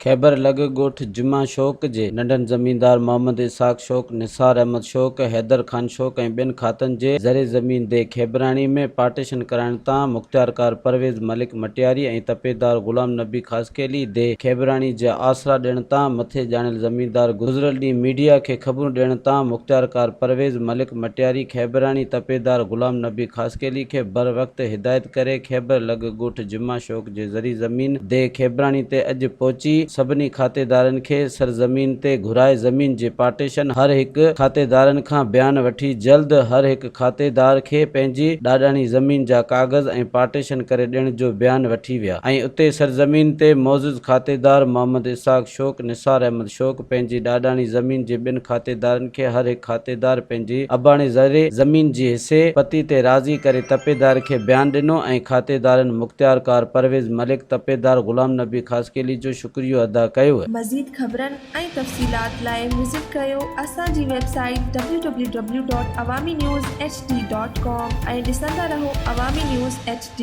खैबर लग ॻोठ जुमा शौक़ जे नंढनि ज़मीनदार मोहम्मद इसाक शौक़, निसार अहमद शौक़, हैदर खान शौक़ ऐं ॿियनि खातनि जे ज़रे ज़मीन दे खेबराणी में पार्टीशन कराइण तां मुख़्तियारकार परवेज़ मलिक मटियारी ऐं तपेदार ग़ुलाम नबी ख़ासकेली दे खेबराणी जा आसरा ॾियण तां मथे ॼाणियल ज़मीनदार गुज़िरियल ॾींहुं मीडिया खे ख़बरूं ॾियण तां मुख़्तियारकार परवेज़ मलिक मटियारी खेबराणी तपेदार ग़ुलाम नबी ख़ासकेली खे बर वक़्त हिदायत करे खैबर लग ॻोठ जुमा शौक़ जे ज़री ज़मीन दे खेबराणी ते अॼु पहुची सभिनी खातेदारनि खे सरज़मीन ते घुराए ज़मीन जे पार्टीशन हर हिकु खातेदारनि खां बयान वठी जल्द हर हिकु खातेदार खे पंहिंजी ॾाॾाणी ज़मीन जा कागज़ ऐं पार्टीशन करे ॾियण जो बयान वठी विया ऐं उते सरज़मीन ते मौजूद खातेदार मोहम्मद इसाक शौक़, निसार अहमद शौक़ पंहिंजी ॾाॾाणी ज़मीन जे ॿिनि खातेदारनि खे हर हिकु खातेदार पंहिंजी अबाणे ज़रे ज़मीन जी हिसे पती ते राज़ी करे तपेदार खे बयान ॾिनो ऐं खातेदारनि मुख़्तियारकार परवेज़ मलिक तपेदार ग़ुलाम नबी ख़ासकेली जो शुक्रियो अदा कयो। मज़ीद ख़बरनि ऐं तफ़सीलात लाइ विज़िट कयो असांजी वेबसाइट www.awamiNewsHD.com ऐं ॾिसंदा रहो अवामी न्यूज़ HD।